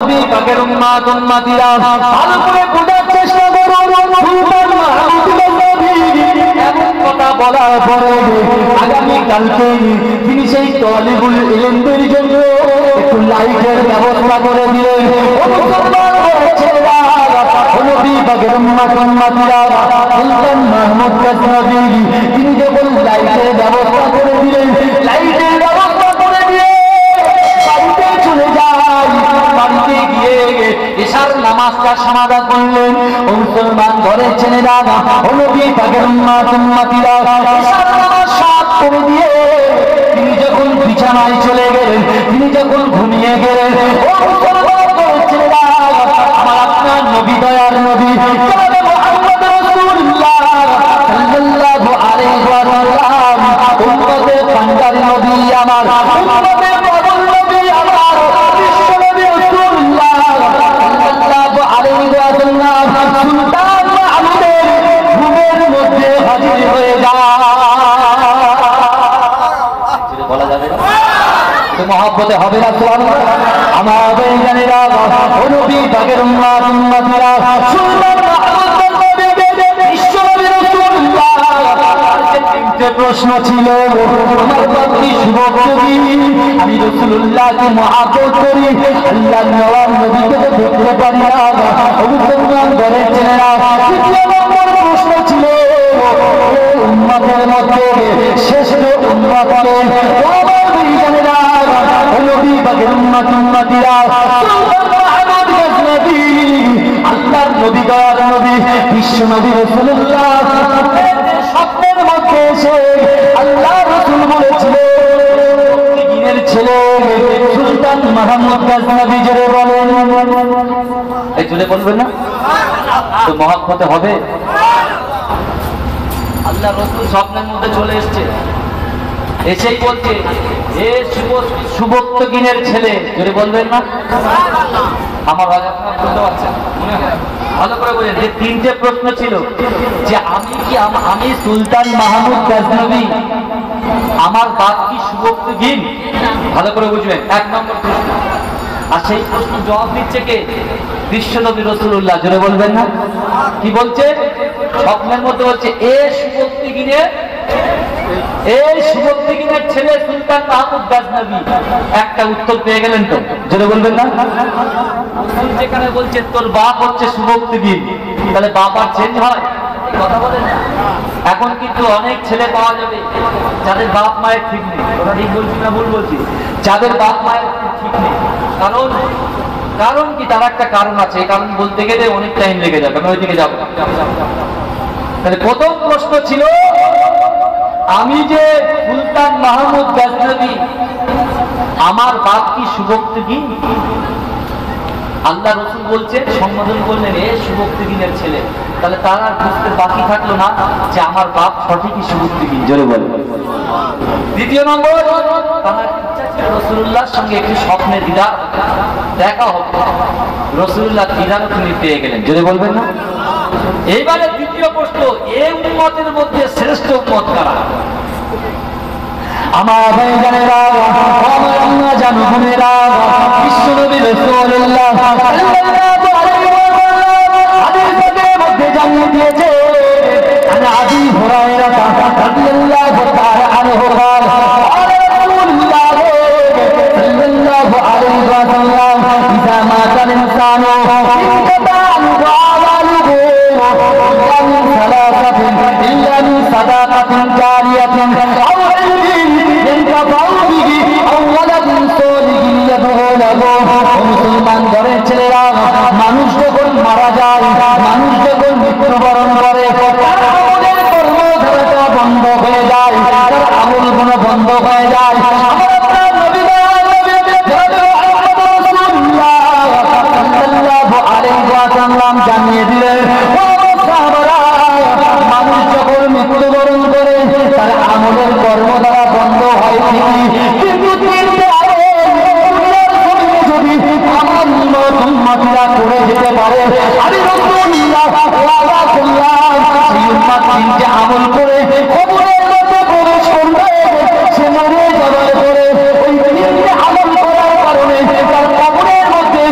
নবী পাকের উম্মত উম্মতিরা ভালো করে বোঝার চেষ্টা করো। সুলতান মাহমুদ গজনবী এমন কথা বলার পরে আগামী কালকে তিনি সেই তালিবুল ইলমদের জন্য একটু লাইটের ব্যবস্থা করে দিলেন। নবী পাকের উম্মত উম্মতিরা সুলতান মাহমুদ গজনবী তিনি যখন লাইটের ব্যবস্থা করে দিলেন, লাইটের ব্যবস্থা করে দিয়ে বাড়িতে চলে যায়। বাড়িতে গিয়ে এশার নামাজটা সমাধা করলেন। ও মুসলমান ঘরের ছেলেরা, ও নবী পাকের উম্মত উম্মতিরা এশার নামাজ সব করে দিয়ে তিনি যখন বিছানায় চলে গেলেন, তিনি যখন ঘুমিয়ে গেলেন, ও মুসলমান ঘরের ছেলেরা, আমার আপনার নবী দয়ার নবী জনাবে মুহাম্মদ রাসূলুল্লাহ সাল্লাল্লাহু আলাইহি ওয়া সাল্লাম উম্মতের কান্ডারি নবী, আমার উম্মতের পাগল নবী, আমার বিশ্ব নবী রাসূলুল্লাহ সাল্লাল্লাহু আলাইহি ওয়া সাল্লাম সুলতান মাহমুদের ঘুমের মধ্যে হাজির হয়ে যায়। বলা যাবে না তো মহব্বতে হবে না সুবহানাল্লাহ। আমার বৈজ্ঞানিকরা, ও নবী পাকের উম্মত উম্মতিরা সুলতান মাহমুদ গজনবীকে বিশ্ব নবী রাসূলুল্লাহ তিনটে প্রশ্ন ছিল। আমার বাকি যুবক নবী, আমি রাসূলুল্লাহকে মহব্বত করি, আল্লাহর নওয়ার নবীকে তো দেখতে পারি না। ও মুসলমান ঘরের ছেলেরা, তৃতীয় নম্বর প্রশ্ন ছিল উম্মতের মধ্যে শ্রেষ্ঠ উম্মত কে? ও আমার বৈজ্ঞানিকরা, ও নবী পাকের উম্মত উম্মতিরা সুলতান মাহমুদ গজনবী আল্লাহর নবী দয়ার নবী বিশ্ব নবী রাসূলুল্লাহ স্বপ্নের মধ্যে এসে আল্লাহ রাসূল বলেছিলেন, দিনের ছেলে সুলতান মাহমুদ গজনবী জোরে বলেন, এই জোরে বলবেন না তো মহব্বতে হবে। আল্লাহ রাসূল স্বপ্নের মধ্যে চলে এসেছে, এসেই বলছে এ সুবক্ত গিনের ছেলে, যদি বলবেন না আমার রাজা বুঝতে পারছেন মনে হয় ভালো করে বলেন। যে তিনটে প্রশ্ন ছিল যে আমি সুলতান মাহমুদ গজনবী, আমার বাপ কি সুবক্ত গিন, ভালো করে বুঝবেন এক নম্বর প্রশ্ন। আর সেই প্রশ্ন জবাব দিচ্ছে কে? বিশ্ব নবী রাসূলুল্লাহ, জোরে বলবেন না কি বলছে? স্বপ্নের মধ্যে বলছে এ সুবক্তি গিনের, এই সুবক্তি গিনের ছেলে সুলতান মাহমুদ গজনবী। একটা উত্তর পেয়ে গেলেন তো, জোরে বলবেন না। যেখানে বলছে তোর বাপ হচ্ছে সুবক্তি গিন, তাহলে বাপ আর চেঞ্জ হয়? কথা বলেন না। এখন কিন্তু অনেক ছেলে পাওয়া যাবে যাদের বাপ মায়ের ঠিক নেই। ওরা ঠিক বলছি না ভুল বলছি? যাদের বাপ মায়ের ঠিক নেই, কারণ কি তার একটা কারণ আছে, এই কারণ বলতে গেলে অনেক টাইম লেগে যাবে, আমি ওই দিকে যাবো। তাহলে প্রথম প্রশ্ন ছিল আমি যে সুলতান মাহমুদ গজনবী, আমার বাপ কি সুবক্তি গিন? আল্লাহ রাসূল বলছেন, সম্বোধন করলেন এ সুবক্তি গিনের ছেলে। তাহলে তার আর বুঝতে বাকি থাকলো না যে আমার বাপ সঠিকই সুবক্তি গিন, জোরে বলে। দ্বিতীয় নম্বর, তার ইচ্ছা ছিল রাসূলুল্লাহর সঙ্গে একটি স্বপ্নে দিদার দেখা হবে। রাসূলুল্লাহ দিদার তিনি পেয়ে গেলেন, জোরে বলবেন না। এইবারে দ্বিতীয় প্রশ্ন, এই উম্মতের মধ্যে শ্রেষ্ঠ উম্মত কারা? আমার ভাইজানেরা, আমার আম্মা জানো বোনেরা, বিশ্ব নবী রাসূলুল্লাহ সাল্লাল্লাহু আলাইহি ওয়া সাল্লাম হাদিসের মধ্যে জানিয়ে দিয়েছে, আনা আবি হুরায়রা রাদিয়াল্লাহু তাআলা আনহু قال قال رسول الله সাল্লাল্লাহু আলাইহি ওয়া সাল্লাম ইযা মাতা الانسان انقطع عمله إلا من ثلاثة إلا من صدقة جارية أو علم ينتفع به أو ولد صالح يدعو له। মুসলমান ঘরের ছেলেরা, মানুষ যখন মারা যায়, মানুষ যখন মৃত্যুবরণ করে, তার আমলের কর্মধারাটা বন্ধ হয়ে যায়, তার আমল গুলো বন্ধ হয়ে যায়। আমার আপনার নবী সাল্লাল্লাহু আলাইহি ওয়া সাল্লাম জানিয়ে দিলেন, মানুষ যখন মৃত্যুবরণ করে তার আমলের কর্ম দ্বারা বন্ধ হয় ঠিকই, কিন্তু যদি আমার উম্মতরা করে যেতে পারে, আমি রাসূলুল্লাহ ওয়াদা করলাম সেই উম্মত তিনটে আমল করে কবরের মধ্যে প্রবেশ করবে। সে মরে যাওয়ার পরে ওই তিনটে আমল করার কারণে তার কবরের মধ্যে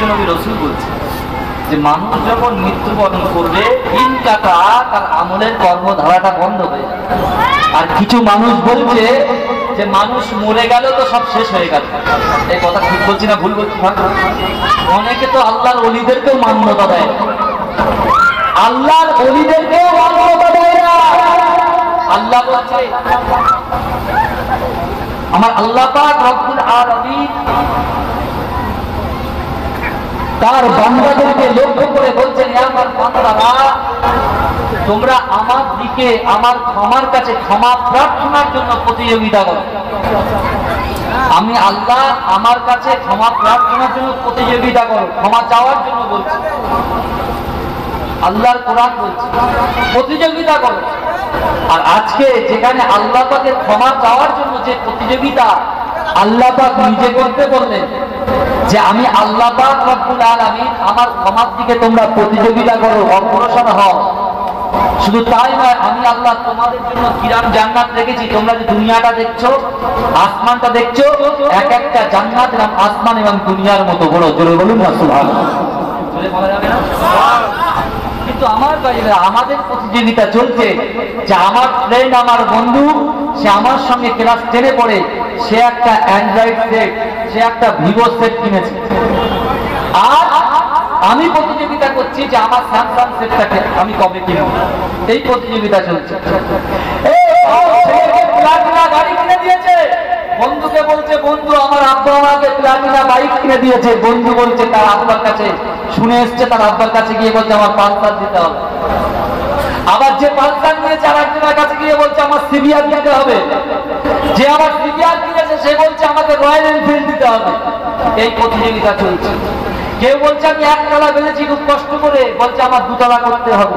বিশ্বনবী রাসূল বলছেন যে মানুষ যখন মৃত্যুবরণ করবে দিন কাটা তার আমলের কর্মধারাটা বন্ধ হয়ে যাবে। আর কিছু মানুষ বলছে যে মানুষ মরে গেল তো সব শেষ হয়ে গেল। এই কথা ঠিক বলছি না ভুল বলছি? অনেকে তো আল্লাহর ওলিদেরকেও মান্যতা দেয়, আল্লাহর ওলিদেরকেও মান্যতা দেয় না। আল্লাহ বলছে, আমার আল্লাহ পাক রব্বুল আলামিন তার বান্দাদেরকে লক্ষ্য করে বলছেন, হে আমার বান্দারা, তোমরা আমার দিকে আমার কাছে ক্ষমা প্রার্থনার জন্য প্রতিযোগিতা করো। আমি আল্লাহ আমার কাছে ক্ষমা প্রার্থনার জন্য প্রতিযোগিতা করো, ক্ষমা চাওয়ার জন্য বলছি। আল্লাহর কোরআন বলছে প্রতিযোগিতা করো। আর আজকে যেখানে আল্লাহ পাকের ক্ষমা চাওয়ার জন্য যে প্রতিযোগিতা আল্লাহ পাক নিজে করতে বললেন যে আমি আল্লাহ পাক রব্বুল আলামিন আমার ক্ষমার দিকে তোমরা প্রতিযোগিতা করো, অগ্রসর হও। শুধু তাই নয়, আমি আল্লাহ তোমাদের জন্য কিরাম জান্নাত রেখেছি। তোমরা যে দুনিয়াটা দেখছো, আসমানটা দেখছো, এক একটা জান্নাত এরকম আসমান এবং দুনিয়ার মতো বড়। জোরে বলুন না সুবহানাল্লাহ। জোরে বলা যাবে না? কিন্তু আমার বাইরে আমাদের প্রতিযোগিতা চলছে যে আমার ফ্রেন্ড, আমার বন্ধু, সে আমার সঙ্গে ক্লাস 10-এ পড়ে, সে একটা অ্যান্ড্রয়েড সেট, সে একটা ভিভো সেট কিনেছে। আর আমি প্রতিযোগিতা করছি যে আমার স্যামসাং সেটটাকে আমি কবে কিনব। এই প্রতিযোগিতা চলছে। প্লাটিনা গাড়ি কিনে দিয়েছে, বন্ধুকে বলছে বন্ধু আমার আব্বা আমাকে প্লাটিনা বাইক কিনে দিয়েছে। বন্ধু বলছে তার আব্বার কাছে শুনে এসছে, তার আব্বার কাছে গিয়ে বলছে আমার পালসার দিতে হবে। আবার যে পালসার নিয়েছে আর একজনের কাছে গিয়ে বলছে আমার সিবিআর দিতে হবে। যে আমার সিবিআর কিনেছে সে বলছে আমাকে রয়্যাল এনফিল্ড দিতে হবে। এই প্রতিযোগিতা চলছে। কেউ বলছে আমি একতলা বেঁধেছি খুব কষ্ট করে, বলছে আমার দুতলা করতে হবে।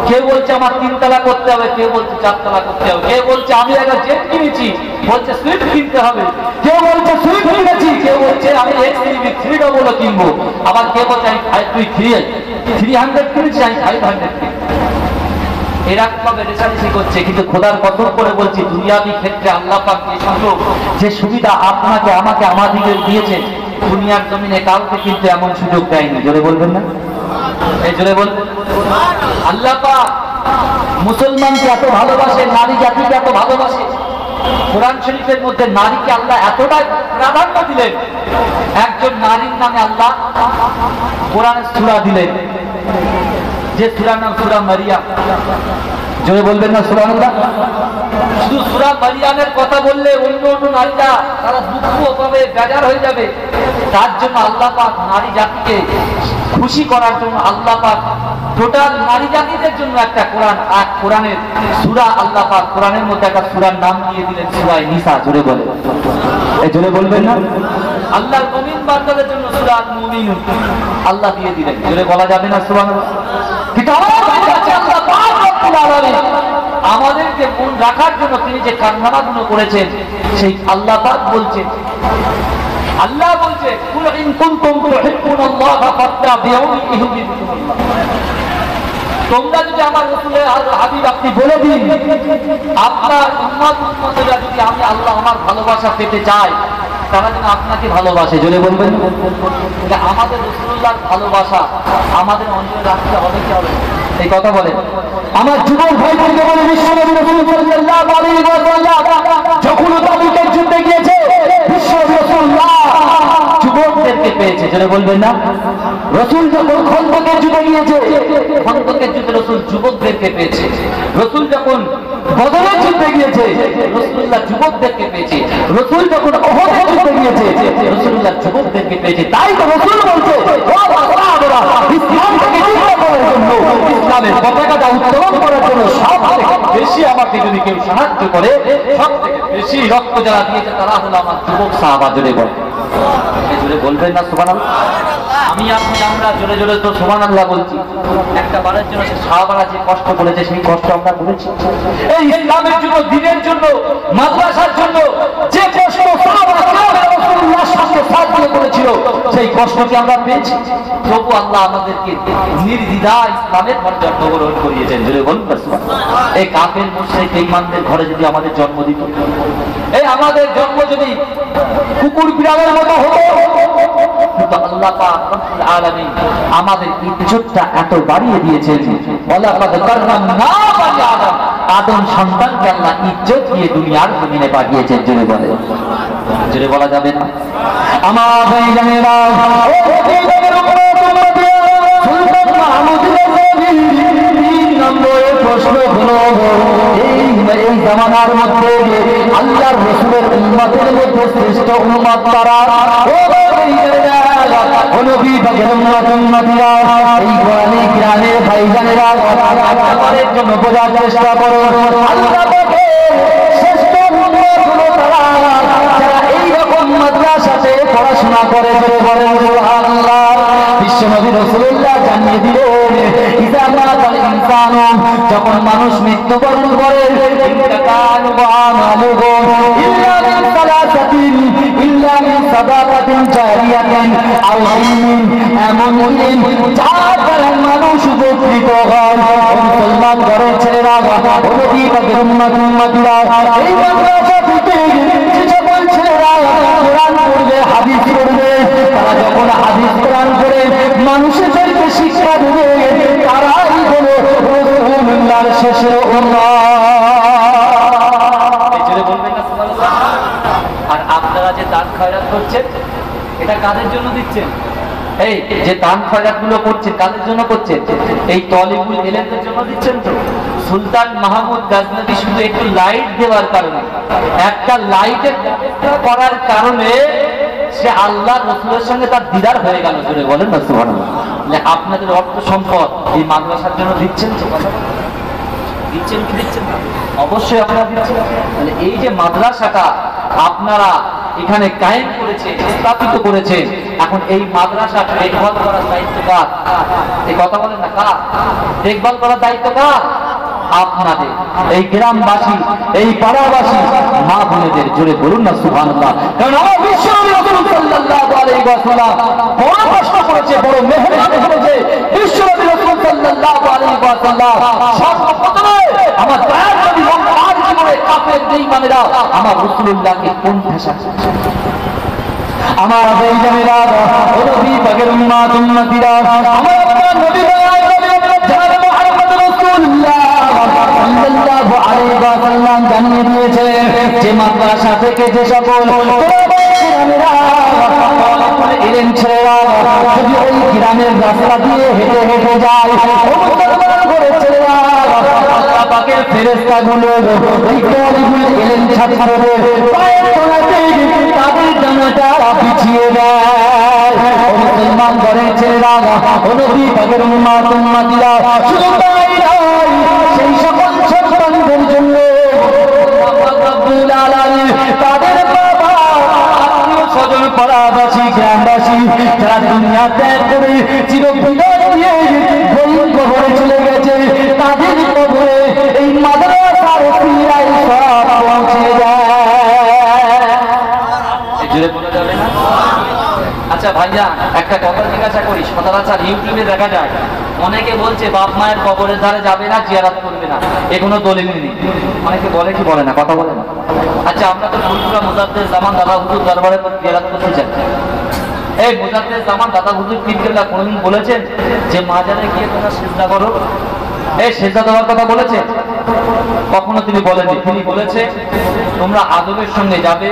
কেউ বলছে আমার তিনতলা করতে হবে, কেউ বলছে চারতলা করতে হবে। কেউ বলছে আমি একটা জেট কিনেছি, বলছে সুইফট কিনতে হবে। কেউ বলছে সুইফট কিনেছি, কেউ বলছে আমি এক্সইউভি 300 কিনবো। আবার কেউ বলছে তুই 300 কিনেছি, আমি 500 কিনবো। এরকম ভাবে রেশারেশি করছে। কিন্তু খোদার কসম করে বলছি, দুনিয়াবি ক্ষেত্রে আল্লাহ পাক যে সুবিধা আপনাকে আমাকে আমাদের দিয়েছে, দুনিয়ার জমিনে কাউকে কিন্তু এমন সুযোগ দেয়নি। জোরে বলবেন না? এই জোরে বল। আল্লাহ পাক মুসলমানকে এত ভালোবাসে, নারী জাতিকে এত ভালোবাসে। কোরআন শরীফের মধ্যে নারীকে আল্লাহ এতটাই প্রাধান্য দিলেন, একজন নারীর নামে আল্লাহ কোরআনের সূরা দিলেন, যে সূরার নাম সূরা মারিয়াম। জোরে বলবেন না সুবহানাল্লাহ? শুধু সূরা মারিয়ামের কথা বললে অন্য অন্য নারীরা তারা দুঃখ পাবে, বেজার হয়ে যাবে। তার জন্য আল্লাহ পাক নারী জাতিকে খুশি করার জন্য আল্লাহ পাক টোটাল নারী জাতিদের জন্য একটা কোরআনের সূরা আল্লাহ পাক কোরআনের মধ্যে একটা সূরার নাম দিয়ে দিলেন সূরা নিসা। জোরে বলে, এই জোরে বলবেন না? আল্লাহর মুমিন বান্দাদের জন্য সূরা মুমিনুন আল্লাহ দিয়ে দিলেন। জোরে বলা যাবে না সুবহানাল্লাহ? কিন্তু আল্লাহ পাক রব্বুল আলামিন আমাদেরকে মন রাখার জন্য তিনি যে কারনামাগুলো করেছেন, সেই আল্লাহ পাক বলছেন, আল্লাহ বলছে কুল ইন কুনতুম তুহিব্বুনাল্লাহা ফাত্তাবিউনি ইউহিব্বুকুমুল্লাহ। তোমরা যদি আমার রাসূলের হাবিব আপনি বলে দিন, আপনার উম্মতরা যদি আমি আল্লাহ আমার ভালোবাসা পেতে চাই, তারা যেন আপনাকে ভালোবাসে। জোরে বলবেন। আমাদের রাসূলুল্লাহর ভালোবাসা আমাদের অন্তরে রাখতে হবে কি হবে? এই কথা বলেন। আমার যুবক ভাইদেরকে বলে, বিশ্বনবী রাসূল সাল্লাল্লাহু আলাইহি ওয়াসাল্লাম যখন তাবুকের যুদ্ধে গিয়েছে, বিশ্বনবী রাসূলুল্লাহ যুবকদেরকে পেয়েছে। যেটা বলবেন না? রাসূল যখন খন্দকের যুদ্ধে গিয়েছে, খন্দকের যুদ্ধে রাসূল যুবকদেরকে পেয়েছে। রাসূল যখন বদরের যুদ্ধে গিয়েছে, রাসূলুল্লাহ যুবকদেরকে পেয়েছে। রাসূল যখন উহুদের যুদ্ধে গিয়েছে, রাসূলুল্লাহ যুবকদেরকে পেয়েছে। তাই তো রাসূল বলছে, ও সাহাবারা, ইসলামকে রক্ষা করার জন্য, ইসলামের পতাকাটা উত্তোলন করার জন্য সবথেকে বেশি আমাকে যদি কেউ সাহায্য করে, সবথেকে বেশি রক্ত যারা দিয়েছে তারা হলো আমার যুবক সাহাবা। জোরে বলে, জোরে বলবেন না সুবহানাল্লাহ? আমি আপনি আমরা জোরে জোরে তো সুবহানাল্লাহ বলছি। একটা বারের জন্য সে সাহাবারা যে কষ্ট করেছে, সেই কষ্ট আমরা করেছি। এই ইসলামের জন্য, দ্বীনের জন্য, মাদ্রাসার জন্য যে কষ্ট সাহাবারা রাসূলুল্লাহর সঙ্গে সাথ দিয়ে করেছিল, সেই কষ্টকে আমরা পেয়েছি। তবু আল্লাহ আমাদেরকে নির্দ্বিধায় ইসলামের ঘরে জন্মগ্রহণ করিয়েছেন। জোরে বলুন না সুবহানাল্লাহ? এই কাফের মুশরিক বেঈমানদের ঘরে যদি আমাদের জন্ম দিত, এই আমাদের জন্ম যদি কুকুর বিড়ালের মতো হতো, কিন্তু আল্লাহ পাক রব্বুল আলামিন আমাদের ইজ্জতটা এত বাড়িয়ে দিয়েছেন। ওয়ালাকাদ কাররামনা বানি আদম, আদম সন্তানকে আল্লাহ ইজ্জত দিয়ে দুনিয়ার জমিনে পাঠিয়েছেন। জোরে বলে, জোরে বলা যাবে না? আমার ভাইজানেরা, ও নবীদের উম্মত সুলতান মাহমুদ গজনভী 3 নম্বরের প্রশ্ন হলো, এই জামানার মধ্যে আল্লাহর রাসূলের উম্মতের মধ্যে শ্রেষ্ঠ উম্মত কারা? ও নবী পাকের উম্মতিরা, এই কোরআনে কিরামের ভাইজানেরা, আপনাদের জন্য বোঝার চেষ্টা করো, আল্লাহ পাকের শ্রেষ্ঠ উম্মত হলো তারা যারা এইরকম মাদ্রাসাতে পড়াশোনা করে। বলেন সুবহানাল্লাহ। বিশ্বনবী রাসূলুল্লাহ জানিয়ে দিলেন, ইযা মাতাল ইনসানু, যখন মানুষ মৃত্যুবরণ করে, ইনতাকালু আমালুহু ইল্লা মিন সালাসাতিন, ইল্লা মিন সাদাকাতিন জারিয়াতিন আও ইলমিন, এমন ইলম যার দ্বারা মানুষ উপকৃত হয়। মুসলমান ঘরের ছেলেরা, নবী পাকের উম্মতিরা, এই মাদ্রাসা থেকে যে সকল ছেলেরা কোরআন পড়বে, হাদিস পড়বে, তারা যখন হাদিস কোরআন পড়ে মানুষদেরকে শিক্ষা দেবে, তারাই হলো রাসূলুল্লাহর শেষের উম্মত। আর আপনারা যে দান খয়রাত করছেন, এটা কাদের জন্য দিচ্ছেন? এই যে দান খয়রাত গুলো করছেন, কাদের জন্য করছেন? এই তলিবুল ইলমদের জন্য দিচ্ছেন তো? সুলতান মাহমুদ গজনভী শুধু একটু লাইট দেওয়ার কারণে, একটা লাইটের করার কারণে সে আল্লাহ রাসূলের সঙ্গে তার দিদার হয়ে গেল। জোরে বলেন না সুবহানাল্লাহ। আপনাদের অর্থ সম্পদ এই মাদ্রাসার জন্য দিচ্ছেন তো? দিচ্ছেন কি দিচ্ছেন না? অবশ্যই আপনারা দিচ্ছেন। তাহলে এই যে মাদ্রাসাটা আপনারা এখানে কায়েম করেছে, স্থাপিত করেছে, এখন এই মাদ্রাসা দেখভাল করার দায়িত্ব কার? এই কথা বলেন না, কার দেখভাল করার দায়িত্ব কার? আপনাদের, এই গ্রামবাসী, এই পাড়াবাসী, মা বোনেদের। জোরে বলুন না সুবহানাল্লাহ। কারণ আমার বিশ্বনবী রাসূল সাল্লাল্লাহু আলাইহি ওয়াসাল্লাম বড় কষ্ট করেছে, বড় মেহনত করেছে। বিশ্বনবী রাসূল সাল্লাল্লাহু আলাইহি ওয়াসাল্লাম সর্বপ্রথমে আমার দয়ার নবী তার জীবনে কাফের বেঈমানেরা আমার রাসূলুল্লাহকে কোন ভাষা, আমার ভাইজানেরা, ও নবী পাকের উম্মতিরা, আমার আপনার নবী জনাব মুহাম্মদ রাসূলুল্লাহ সাল্লাল্লাহু আলাইহি ওয়াসাল্লাম জানিয়ে দিয়েছে যে মাদ্রাসা থেকে যে সকল ইলম ছেলেরা যদি ওই গ্রামের রাস্তা দিয়ে হেঁটে হেঁটে যায়, ও মুসলমান ঘরের ছেলেরা, আল্লাহ পাকের ফেরেশতাগুলো ওই তলিবুল ইলম ছাত্রদের পায়ের তলাতে তাদের জানাটা পিছিয়ে দেয়। ও মুসলমান ঘরের ছেলেরা, ও নবী পাকের উম্মতিরা, শুধু তাই নয়, সেই সকল সন্তানদের জন্য রব্বুল আলামিন তাদের বাবা, আত্মীয় স্বজন, পাড়াবাসী, গ্রামবাসী যারা দুনিয়া ত্যাগ করে চিরবিদায় দিয়ে বই কবরে চলে গেছে, তাদের কবরে এই মাদ্রাসার ওসিলায় সব পৌঁছে যায়। জোরে বলা যাবে না? আচ্ছা ভাইয়া, একটা কথা জিজ্ঞাসা করি, সচরাচর ইউটিউবে দেখা যায় অনেকে বলছে বাপ মায়ের কবরের ধারে যাবে না, জিয়ারত করবে না, এগুলো দলিল নেই। অনেকে বলে কি বলে না? কথা বলে না। আচ্ছা, আমরা তো ফুলপুরা মুজাদ্দেদ জামান দাদা হুজুর দরবারে জিয়ারত করতে চাই। এই মুজাদ্দেদ জামান দাদা হুজুর কিবলা কোনদিন বলেছেন যে মাজারে গিয়ে তোমরা সিজদা করো? এই সিজদা দেওয়ার কথা বলেছে? কখনো তিনি বলেননি। তিনি বলেছে তোমরা আদবের সঙ্গে যাবে,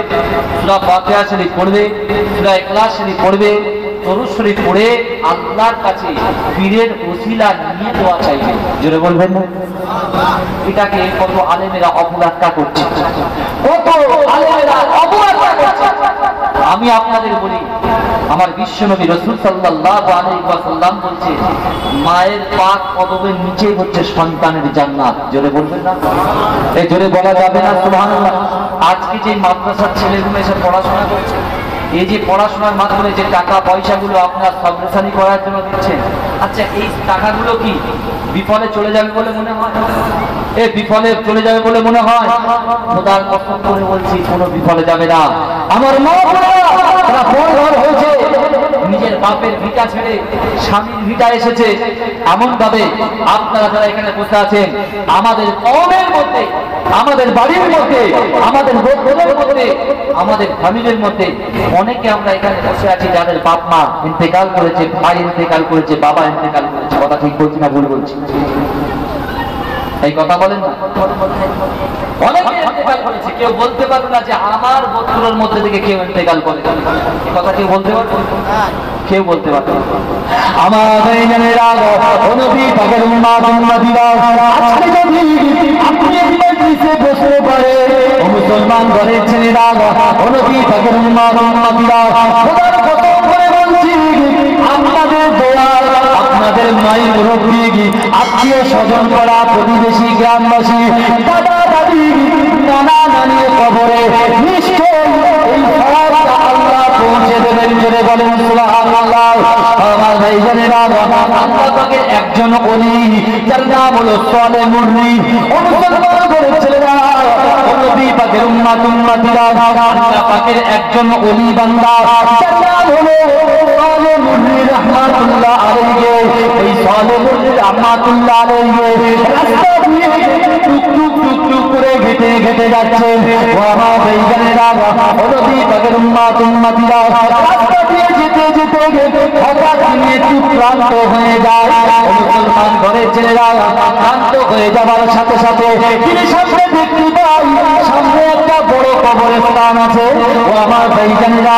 সূরা ফাতিহা শরীফ পড়বে, সূরা ইখলাস শরীফ পড়বে, দরুদ শরীফ পড়ে আল্লাহর কাছে পীরের ওসিলা নিয়ে দোয়া চাইবে। জোরে বলবেন না? এটাকে কত আলেমেরা অবহেলা করছে, কত আলেমেরা অবহেলা করছে। আমি আপনাদের বলি, আমার বিশ্বনবী রাসূল সাল্লাল্লাহু আলাইহি ওয়াসাল্লাম বলছে মায়ের পাক কদমের নিচে হচ্ছে সন্তানের জান্নাত। জোরে বলবেন না? এই জোরে বলা যাবে না সুবহানাল্লাহ। আজকে যে মাদ্রাসার ছেলেগুলো এসে পড়াশোনা করছে, এই যে পড়াশোনার মাধ্যমে যে টাকা পয়সাগুলো আপনার সাবরেশানি করার জন্য দিচ্ছেন, আচ্ছা এই টাকাগুলো কি বিফলে চলে যাবে বলে মনে হয়? এই বিফলে চলে যাবে বলে মনে হয়? খোদার কসম করে বলছি, কোনো বিফলে যাবে না। আমার মা তারা পরঘর হয়েছে, নিজের বাপের ভিটা ছেড়ে স্বামীর ভিটা এসেছে। এমন ভাবে আপনারা যারা এখানে বসে আছেন, আমাদের কওমের মধ্যে আমাদের বাড়ির মধ্যে, আমাদের লোকজনের মধ্যে, আমাদের ফ্যামিলির মধ্যে অনেকে আমরা এখানে বসে আছি যাদের বাপ মা ইন্তেকাল করেছে, ভাই ইন্তেকাল করেছে, বাবা ইন্তেকাল করেছে। কথা ঠিক বলছি না ভুল বলছি? এই কথা বলেন না? অনেকে ইন্তেকাল করেছে, কেউ বলতে পারবে না যে আমার গোত্রের মধ্যে থেকে কেউ ইন্তেকাল করে। এই কথা কেউ বলতে পারবে? কেউ বলতে পারবে না। আমাদের জানেরা নবী পাকের উম্মতিরা আজকে যদি আপনি এই মজলিসে বসতে পারে ও মুসলমান ঘরের ছেলেরা নবী পাকের উম্মতিরা খোদার কসম করে বলছি আপনাদের দোয়া, আপনাদের মাই মুরব্বী, আত্মীয় স্বজন করা, প্রতিবেশী, গ্রামবাসী, দাদা দাদি, নানা নানির কবরে নিশ্চয় এই সওয়াবটা আল্লাহ পৌঁছে দেবেন। জোরে বলেন সুবহানাল্লাহ। আমার ভাইজানেরা আল্লাহ পাকের একজন ওলি যার নাম হলো সালেহ মুররি। মুসলমান ঘরের ছেলেরা নবী পাকের উম্মতিরা আল্লাহ পাকের একজন ওলি বান্দা যার নাম হলো সালেহ মুররি রাহমাতুল্লাহ আলাইহি। এই সালেহ মুররি রাহমাতুল্লাহ আলাইহি রাস্তা দিয়ে টুক টুক করে ঘেটে ঘেটে যাচ্ছে। ও আমার ভাইজানেরা নবী পাকের উম্মতিরা রাস্তা দিয়ে যেতে যেতে হঠাৎ তিনি একটু ক্লান্ত হয়ে যায়। মুসলমান ঘরের ছেলেরা ক্লান্ত হয়ে যাবার সাথে সাথে তিনি সামনে দেখতে পাই সামনে একটা বড় কবরস্থান আছে। ও আমার ভাইজানেরা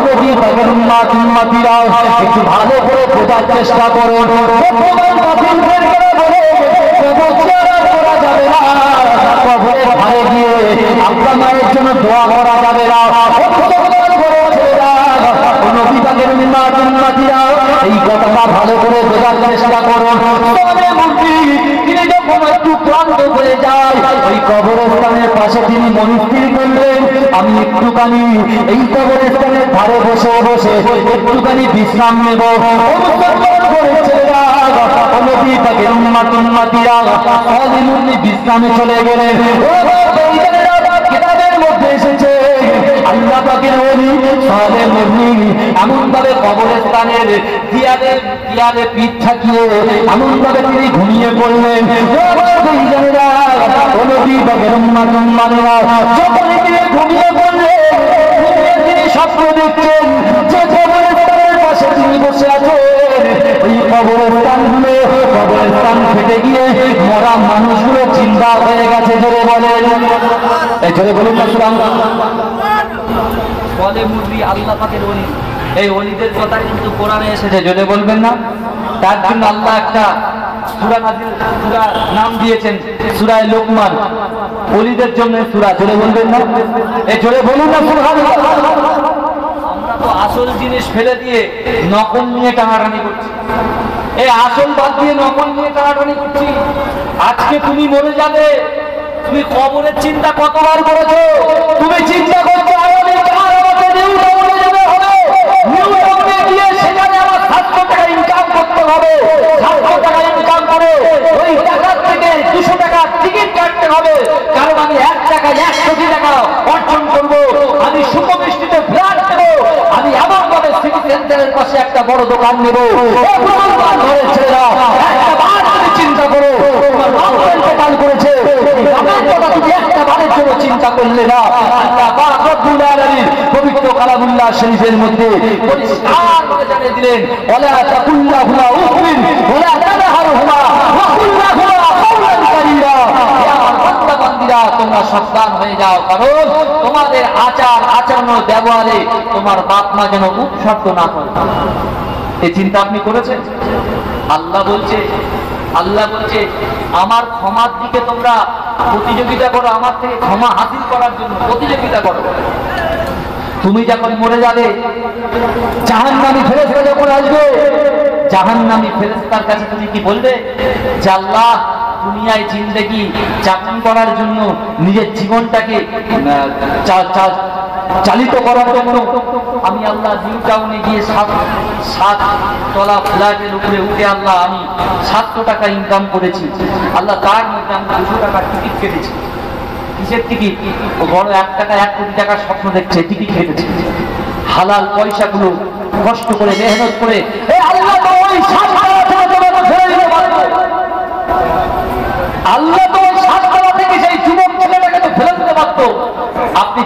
নবী পাকের উম্মতিরা একটু ভালো করে বোঝার চেষ্টা করুন। বর্তমান কাফিরদের করে বলে কবর করা যাবে না, কবরের ধারে গিয়ে আব্বা মায়ের জন্য দোয়া করা যাবে না। এই কথাটা ভালো করে বোঝার চেষ্টা করুন। তিনি যখন একটু ক্লান্ত হয়ে যায় ওই কবরস্থানের পাশে তিনি মনস্থির করলেন আমি একটুখানি এই কবরস্থানের ধারে বসে বসে একটুখানি বিশ্রাম নেব। বিশ্রামে চলে গেলেন। কিতাবের মধ্যে এসেছে আল্লাহ পাকের ওলি সালেহ মুররি এমন ভাবে কবরস্থানের দেয়ালে পিঠ ঠাকিয়ে এমন ভাবে তিনি ঘুমিয়ে পড়লেন। নবী পাকের উম্মতিরা যখন তিনি ঘুমিয়ে পড়লেন তিনি স্বপ্ন দেখছেন যে কবরস্থানের পাশে তিনি বসে আছেন। ওই কবরস্থান ফেটে গিয়ে মরা মানুষগুলো চিন্তা হয়ে গেছে। জোরে বলেন, জোরে বলুন না সুবহানাল্লাহ। সালেহ মুররি আল্লাহ পাকের ওলি, এই ওলিদের কথা কিন্তু কোরআনে এসেছে। জোরে বলবেন না? তার জন্য আল্লাহ একটা সূরা নাজিল, সূরা নাম দিয়েছেন সূরা লোকমান। ওলিদের জন্য সূরা। জোরে বলবেন না? এই জোরে বলুন না সুবহানাল্লাহ। আমরা তো আসল জিনিস ফেলে দিয়ে নকল নিয়ে টানাটানি করছি। এই আসল বাদ দিয়ে নকল নিয়ে টানাটানি করছি। আজকে তুমি মরে যাবে, তুমি কবরের চিন্তা কতবার করেছো? তুমি চিন্তা করছো আগামী কাল আমাকে নিউ টাউনে যেতে হবে, নিউ টাউনে গিয়ে সেখানে আমার 700 টাকা ইনকাম করতে হবে। 700 টাকা ইনকাম করে ওই টাকার থেকে 200 টাকা টিকিট কাটতে হবে, কারণ আমি 1 টাকায় 1 কোটি টাকা অর্জন করব। আমি সুখমিষ্টিতে ফ্ল্যাট দেবো, আমি এমন ভাবে সিটি সেন্টারের পাশে একটা বড় দোকান নেব। একটা বার তুমি চিন্তা করো, তোমার বাবা ইন্তেকাল করেছে, তুমি একটা বারের জন্য চিন্তা করলে না। আল্লাহ পাক রব্বুল আলামিন পবিত্র কালামুল্লাহ শরীফের মধ্যে পরিষ্কার করে জানিয়ে দিলেন ওয়ালা তাকুল্লাহুমা উফিন ওয়ালা তানহারহুমা ওয়া কুল্লাহুমা কাওলান কারীরা। হে আমার বান্দা বান্দীরা, তোমরা সাবধান হয়ে যাও, কারণ তোমাদের আচার আচরণ ব্যবহারে তোমার বাপ মা যেন উপশব্দ না করে। এই চিন্তা আপনি করেছেন? আল্লাহ বলছে আমার ক্ষমার দিকে তোমরা প্রতিযোগিতা করো, আমার থেকে ক্ষমা হাসিল করার জন্য প্রতিযোগিতা করো। তুমি যখন মরে যাবে জাহান্নামী ফেরেশতা যখন আসবে, জাহান্নামী ফেরেশতার কাছে তুমি কি বলবে? যে আল্লাহ, দুনিয়ায় জিন্দেগি যাপন করার জন্য নিজের জীবনটাকে চালিত করার জন্য আমি আল্লাহ নিউ টাউনে গিয়ে 7 তলা ফ্ল্যাটের উপরে উঠে আল্লাহ আমি 700 টাকা ইনকাম করেছি। আল্লাহ তার মধ্যে আমি 200 টাকার টিকিট কেটেছি। কিসের টিকিট? ও বড় 1 টাকা 1 কোটি টাকার স্বপ্ন দেখছে, টিকিট কেটেছে। হালাল পয়সাগুলো কষ্ট করে মেহনত করে আল্লাহ তো ওই 7 তলা থেকে তোমাকে ফেলে দিতে পারবে। আল্লাহ তো ওই 7 তলা থেকে সেই যুবক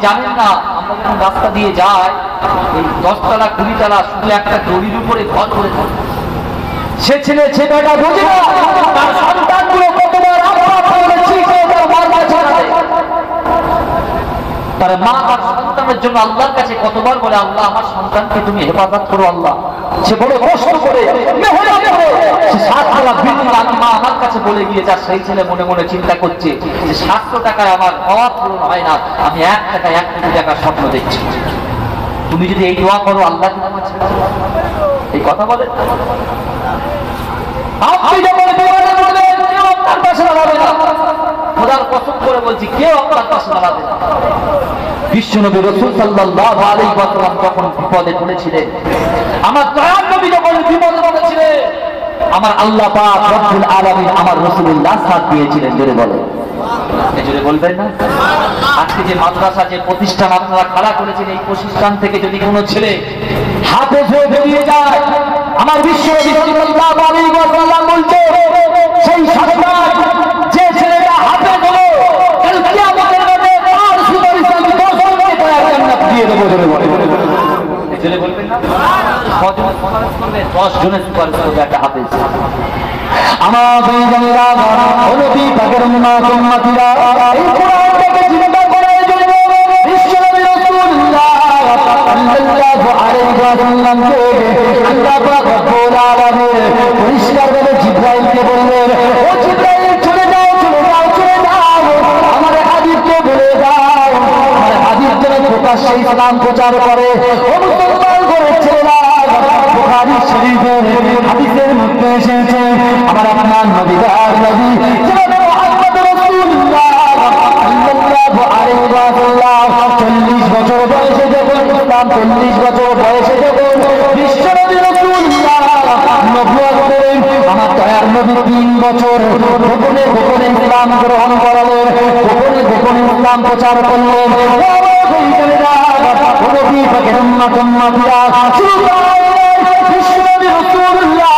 জানেন না আমরা যখন রাস্তা দিয়ে যাই এই 10 তলা 20 তলা শুধু একটা দড়ির উপরে ঘর করে থাকে। সে ছেলে ছেলেটা বোঝে না তার সন্তানগুলো কতবার তার মা তার সন্তানের জন্য আল্লাহর কাছে কতবার বলে আল্লাহ আমার সন্তানকে তুমি হেফাজত করো আল্লাহ। সে বড় কষ্ট করে মেহনত করে সে 7 তলা বিল্ডিং আমি মা আমার কাছে বলে গিয়েছে আর সেই ছেলে মনে মনে চিন্তা করছে যে 700 টাকায় আমার অভাব পূরণ হয় না, আমি 1 টাকায় 1 কোটি টাকার স্বপ্ন দেখছি। তুমি যদি এই দোয়া করো আল্লাহ কি তোমার ছেড়ে দেবে? এই কথা বলে আপনি যখন বিপদে পড়বেন কেউ আপনার পাশে দাঁড়াবে না। খোদার কসম করে বলছি কেউ আপনার পাশে দাঁড়াবে না। বিশ্বনবী রাসূল সাল্লাল্লাহু আলাইহি ওয়াসাল্লাম যখন বিপদে পড়েছিলেন, আমার দয়ার নবী যখন বিপদে পড়েছিলেন, আমার আল্লাহ পাক রব্বুল আলামিন আমার রাসূলুল্লাহ সাথ দিয়েছিলেন। জোরে বলে জোরে বলবেন না? আজকে যে মাদ্রাসা যে প্রতিষ্ঠান আপনারা খাড়া করেছেন এই প্রতিষ্ঠান থেকে যদি কোনো ছেলে হাফেজ হয়ে বেরিয়ে যায়, আমার বিশ্বনবী সাল্লাল্লাহু আলাইহি ওয়াসাল্লাম বলছে সেই সন্তান যে ছেলেটা হাফেজ হলো কাল কিয়ামতের মাঠে তার সুপারিশ আমি 10 জনকে জান্নাত দিয়ে দেব। জোরে বলে জোরে বলবেন না? 6 জনের সুপারিশ করবে, 10 জনের সুপারিশ করবে একটা হাফেজ। আমাদের জানেরা নবী পাকের উম্মতিরা এই কোরআনটাকে চিন্তা করার জন্য বিশ্বনবী রাসূলুল্লাহ সাল্লাল্লাহু আলাইহি ওয়াসাল্লামকে আল্লাহ পাক রব্বুল আলামিন পরিষ্কারভাবে জিবরাইলকে বললেন, ও জিবরাইল চলে যাও চলে যাও চলে যাও, আমার হাবিবকে বলে দাও আমার হাবিব যেন প্রকাশ্যে ইসলাম প্রচার করে। ও মুসলমান ঘরের ছেলেরা, বুখারী শরীফের হাদিসের মধ্যে এসেছে আমার আপনার নবীর নবী জনাব মুহাম্মদ রাসূলুল্লাহ সাল্লাল্লাহু আলাইহি ওয়াসাল্লাম 40 বছর বয়সে যখন ইসলাম 40 বছর বয়সে যখন বিশ্বনবী রাসূলুল্লাহ নবুয়ত করেন, আমার দয়ার নবী 3 বছর গোপনে গোপনে ইসলাম গ্রহণ করালেন, গোপনে গোপনে ইসলাম প্রচার করলেন। নবী পাকের উম্মতিরা শুরু বিশ্বনবী রাসূলুল্লাহ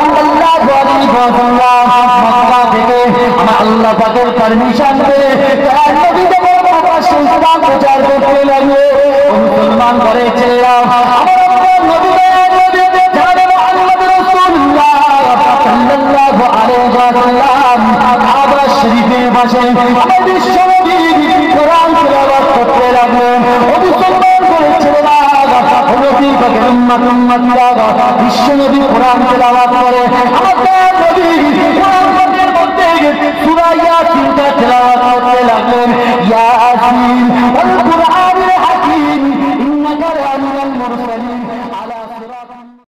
সাল্লাল্লাহু আলাইহি ওয়াসাল্লাম মক্কা থেকে আমার আল্লাহ পাকের পারমিশন পেয়ে তার নবী যখন প্রকাশ্যে ইসলাম প্রচার করতে লাগলো, মুসলমান ঘরে ছেলেরা আমার নবী জনাব মুহাম্মদ রাসূলুল্লাহ সাল্লাল্লাহু আলাইহি ওয়াসাল্লাম কাবা শরীফের পাশে আমার বিশ্বনবী কোরআন তেলাওয়াত করতে লাগলেন। ও মুসলমান ঘরে ছেলেরা নবী পাকের উম্মতিরা বিশ্বনবী কোরআন তেলাওয়াত করে, আমার নবী কোরআনের মধ্যে সূরা ইয়াসিন তেলাওয়াত করতে লাগলেন। ইয়াসিন